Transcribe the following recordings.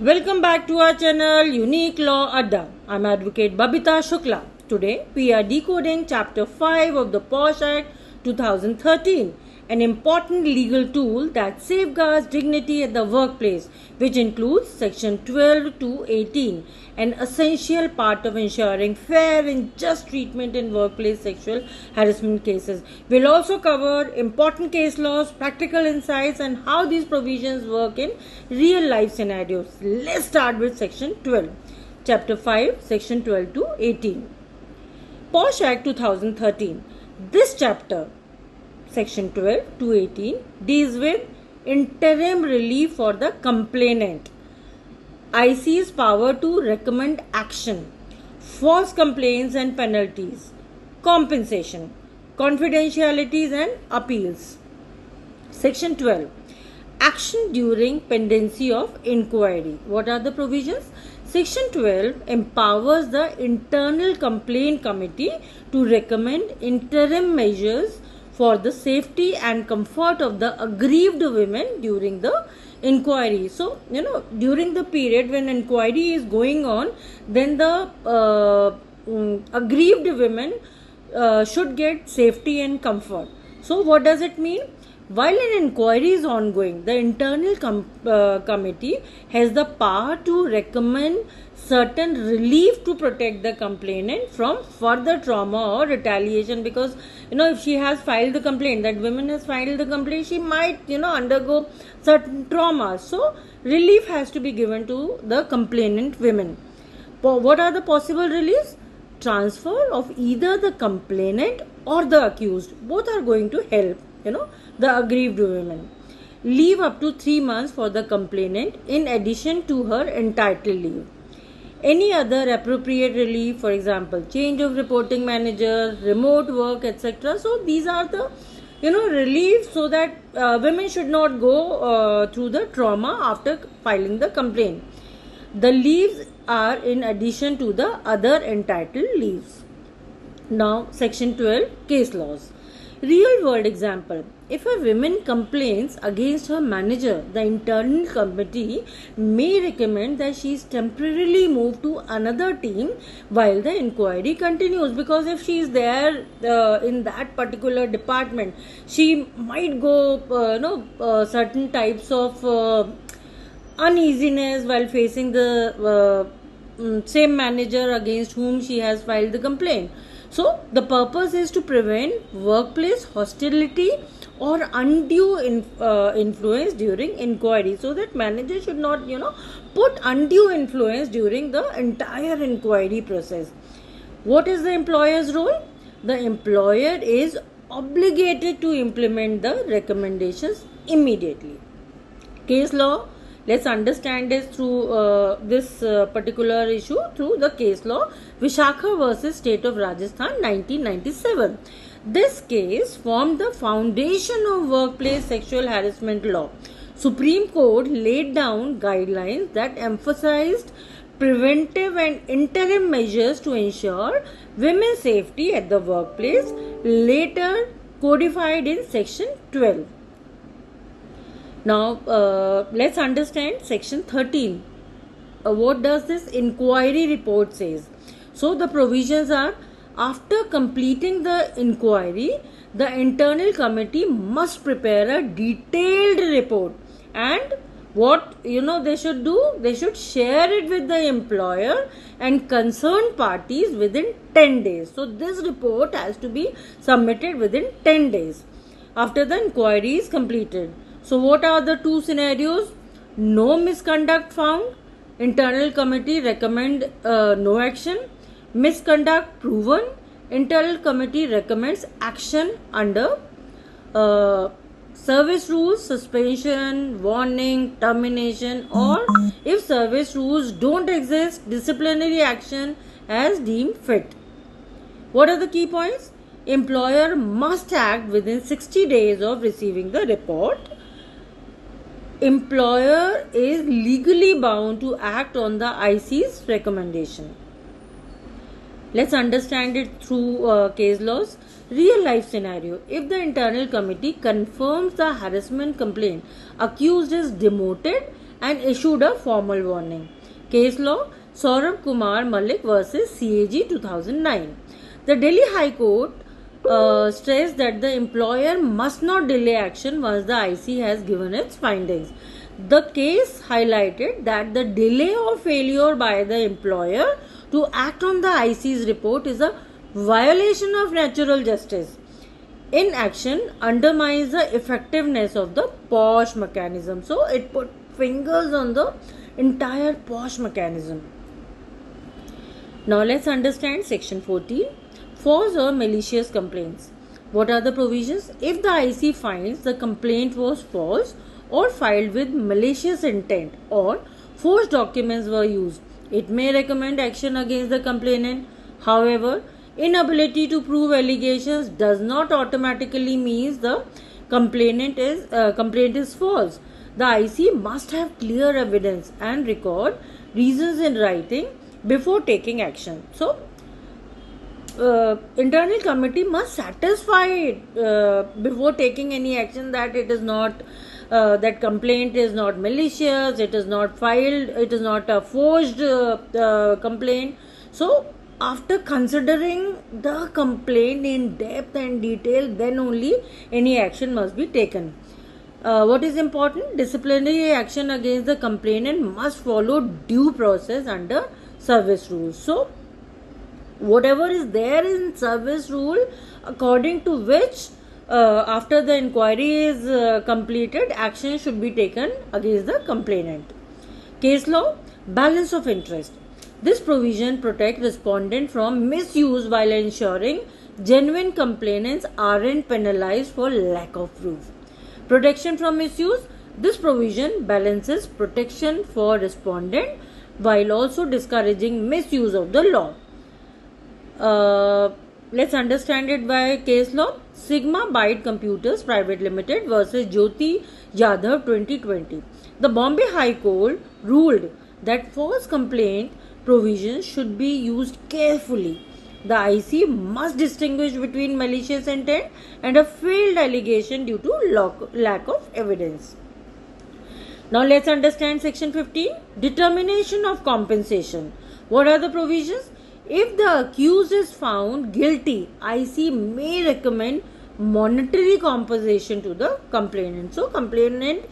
Welcome back to our channel Unique Law Adda. I'm Advocate Babita Shukla. Today we are decoding Chapter 5 of the POSH Act 2013, an important legal tool that safeguards dignity at the workplace, which includes Section 12 to 18, an essential part of ensuring fair and just treatment in workplace sexual harassment cases. We'll also cover important case laws, practical insights, and how these provisions work in real life scenarios. Let's start with Section 12. Chapter 5, Section 12 to 18. POSH Act 2013. This chapter, Section 12 to 18, deals with interim relief for the complainant, IC's power to recommend action, false complaints and penalties, compensation, confidentialities and appeals. Section 12. Action during pendency of inquiry. What are the provisions? Section 12 empowers the Internal Complaint Committee to recommend interim measures for the safety and comfort of the aggrieved women during the inquiry. So, during the period when inquiry is going on, then the aggrieved women should get safety and comfort. So, what does it mean? While an inquiry is ongoing, the internal committee has the power to recommend certain relief to protect the complainant from further trauma or retaliation, because if she has filed the complaint, that woman has filed the complaint, she might undergo certain trauma. So relief has to be given to the complainant women. What are the possible reliefs? Transfer of either the complainant or the accused. Both are going to help the aggrieved women. Leave up to 3 months for the complainant in addition to her entitled leave. Any other appropriate relief, for example, change of reporting manager, remote work, etc. So these are the relief, so that women should not go through the trauma after filing the complaint. The leaves are in addition to the other entitled leaves. Now, Section 12, case laws. Real world example. If a woman complains against her manager, the internal committee may recommend that she is temporarily moved to another team while the inquiry continues, because if she is there in that particular department, she might go certain types of uneasiness while facing the same manager against whom she has filed the complaint. So the purpose is to prevent workplace hostility or undue influence during inquiry, so that manager should not put undue influence during the entire inquiry process. What is the employer's role? The employer is obligated to implement the recommendations immediately. Case law. Let's understand this through this particular issue through the case law, Vishakha versus State of Rajasthan, 1997. This case formed the foundation of workplace sexual harassment law. Supreme Court laid down guidelines that emphasized preventive and interim measures to ensure women's safety at the workplace, later codified in Section 12. Now, let's understand Section 13. What does this inquiry report says? So, the provisions are: after completing the inquiry, the internal committee must prepare a detailed report. And what they should do? They should share it with the employer and concerned parties within 10 days. So, this report has to be submitted within 10 days after the inquiry is completed. So what are the two scenarios? No misconduct found, internal committee recommend no action. Misconduct proven, internal committee recommends action under service rules, suspension, warning, termination, or if service rules don't exist, disciplinary action as deemed fit. What are the key points? Employer must act within 60 days of receiving the report. Employer is legally bound to act on the IC's recommendation. Let's understand it through case laws. Real life scenario. If the internal committee confirms the harassment complaint, accused is demoted and issued a formal warning. Case law Saurabh Kumar Malik versus CAG 2009. The Delhi High Court stressed that the employer must not delay action once the IC has given its findings. The case highlighted that the delay or failure by the employer to act on the IC's report is a violation of natural justice. Inaction undermines the effectiveness of the POSH mechanism. So it put fingers on the entire POSH mechanism. Now let's understand section 14. False or malicious complaints. What are the provisions? If the IC finds the complaint was false or filed with malicious intent or forged documents were used, it may recommend action against the complainant. However, inability to prove allegations does not automatically mean the complaint is false. The IC must have clear evidence and record reasons in writing before taking action. So, internal committee must satisfy it before taking any action that it is not that complaint is not malicious, it is not filed, it is not a forged complaint. So after considering the complaint in depth and detail, then only any action must be taken. What is important? Disciplinary action against the complainant must follow due process under service rules. So whatever is there in service rule, according to which after the inquiry is completed, action should be taken against the complainant. Case law, balance of interest. This provision protects respondent from misuse while ensuring genuine complainants aren't penalized for lack of proof. Protection from misuse. This provision balances protection for respondent while also discouraging misuse of the law. Let's understand it by case law. Sigma Byte Computers Private Limited versus Jyoti Yadav 2020. The Bombay High Court ruled that false complaint provisions should be used carefully. The IC must distinguish between malicious intent and a failed allegation due to lack of evidence. Now let's understand section 15. Determination of compensation. What are the provisions? If the accused is found guilty, IC may recommend monetary compensation to the complainant. So, complainant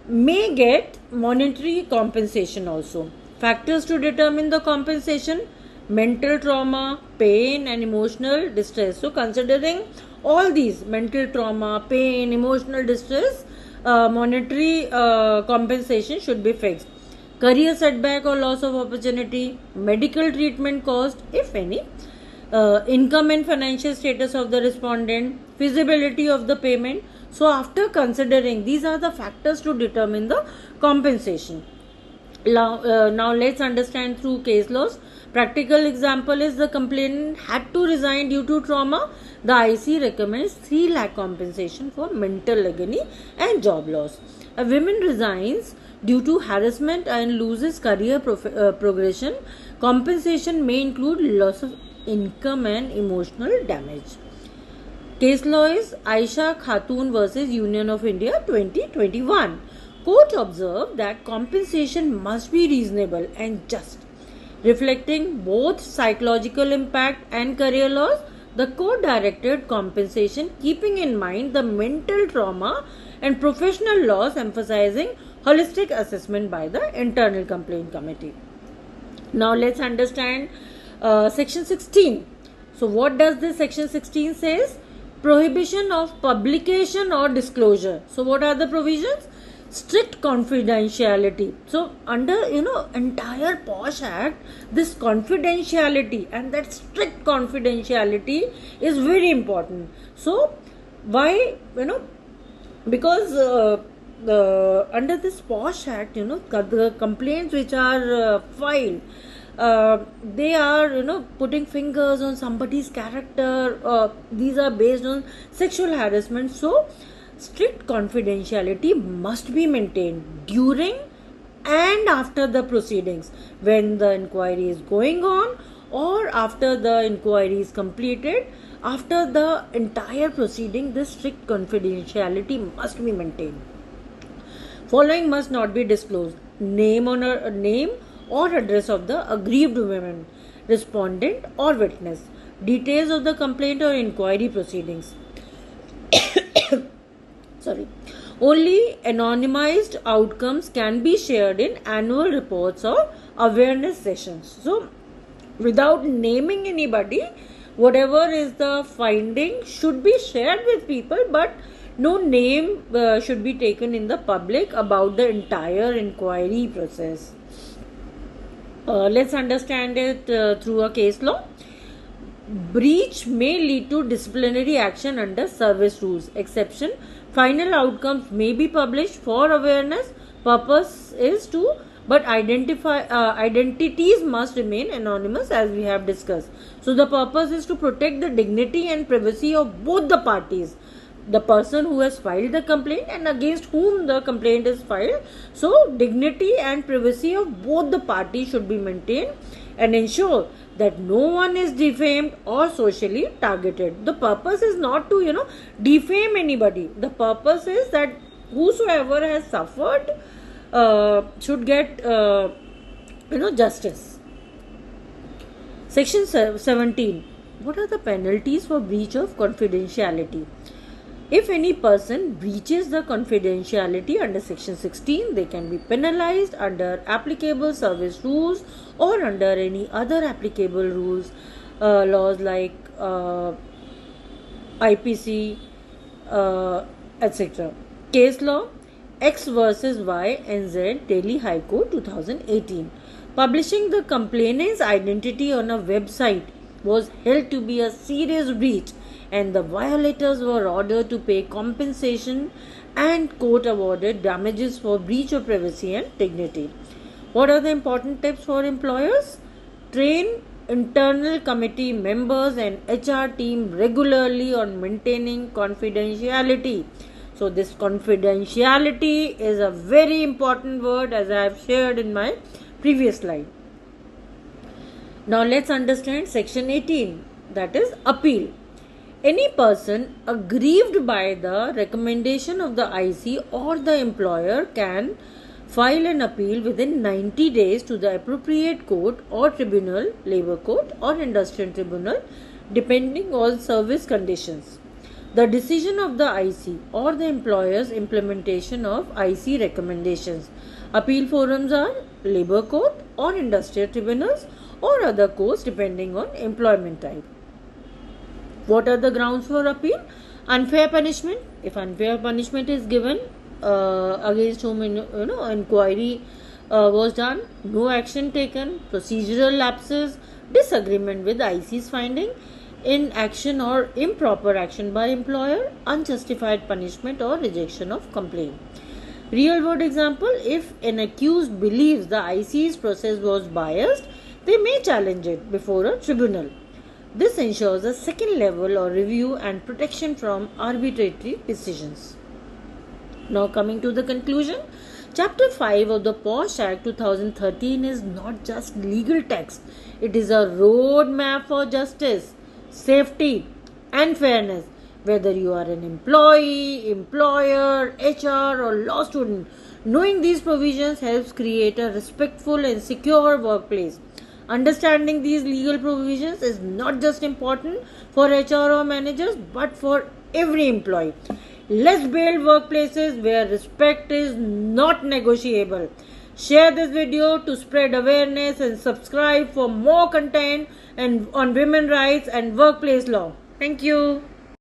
may get monetary compensation also. Factors to determine the compensation: mental trauma, pain and emotional distress. So, considering all these, mental trauma, pain, emotional distress, monetary compensation should be fixed. Career setback or loss of opportunity, medical treatment cost, if any, income and financial status of the respondent, feasibility of the payment. So after considering, these are the factors to determine the compensation. Now let's understand through case laws. Practical example is the complainant had to resign due to trauma. The IC recommends 3 lakh compensation for mental agony and job loss. A woman resigns due to harassment and loses career progression. Compensation may include loss of income and emotional damage. Case law is Aisha Khatun versus Union of India 2021. Court observed that compensation must be reasonable and just, reflecting both psychological impact and career loss. The court directed compensation keeping in mind the mental trauma and professional loss, emphasizing holistic assessment by the internal complaint committee. Now let's understand section 16. So what does this section 16 says? Prohibition of publication or disclosure. So what are the provisions? Strict confidentiality. So under entire POSH Act, this confidentiality and that strict confidentiality is very important. So why? Because under this POSH Act, the complaints which are filed, they are putting fingers on somebody's character. These are based on sexual harassment. So strict confidentiality must be maintained during and after the proceedings, when the inquiry is going on or after the inquiry is completed. After the entire proceeding, this strict confidentiality must be maintained. Following must not be disclosed: name or address of the aggrieved woman, respondent or witness, details of the complaint or inquiry proceedings. Sorry. Only anonymized outcomes can be shared in annual reports or awareness sessions. So, without naming anybody, whatever is the finding should be shared with people, but no name should be taken in the public about the entire inquiry process. Let's understand it through a case law. Breach may lead to disciplinary action under service rules. Exception: final outcomes may be published for awareness. Purpose is to, but identities must remain anonymous, as we have discussed. So the purpose is to protect the dignity and privacy of both the parties, the person who has filed the complaint and against whom the complaint is filed. So dignity and privacy of both the parties should be maintained and ensure that no one is defamed or socially targeted. The purpose is not to defame anybody. The purpose is that whosoever has suffered should get justice. Section 17. What are the penalties for breach of confidentiality? If any person breaches the confidentiality under Section 16, they can be penalized under applicable service rules or under any other applicable rules, laws like IPC, etc. Case law: X versus Y, NZ, Delhi High Court, 2018. Publishing the complainant's identity on a website was held to be a serious breach, and the violators were ordered to pay compensation, and court awarded damages for breach of privacy and dignity. What are the important tips for employers? Train internal committee members and HR team regularly on maintaining confidentiality. So this confidentiality is a very important word, as I have shared in my previous slide. Now let's understand Section 18, that is appeal. Any person aggrieved by the recommendation of the IC or the employer can file an appeal within 90 days to the appropriate court or tribunal, labor court or industrial tribunal, depending on service conditions. The decision of the IC or the employer's implementation of IC recommendations. Appeal forums are labor court or industrial tribunals or other courts depending on employment type. What are the grounds for appeal? Unfair punishment. If unfair punishment is given against whom inquiry was done, no action taken, procedural lapses, disagreement with IC's finding, inaction or improper action by employer, unjustified punishment or rejection of complaint. Real world example: if an accused believes the IC's process was biased, they may challenge it before a tribunal. This ensures a second level or review and protection from arbitrary decisions. Now coming to the conclusion, Chapter 5 of the POSH Act 2013 is not just legal text. It is a roadmap for justice, safety and fairness. Whether you are an employee, employer, HR or law student, knowing these provisions helps create a respectful and secure workplace. Understanding these legal provisions is not just important for HR or managers, but for every employee. Let's build workplaces where respect is not negotiable. Share this video to spread awareness and subscribe for more content on women's rights and workplace law. Thank you.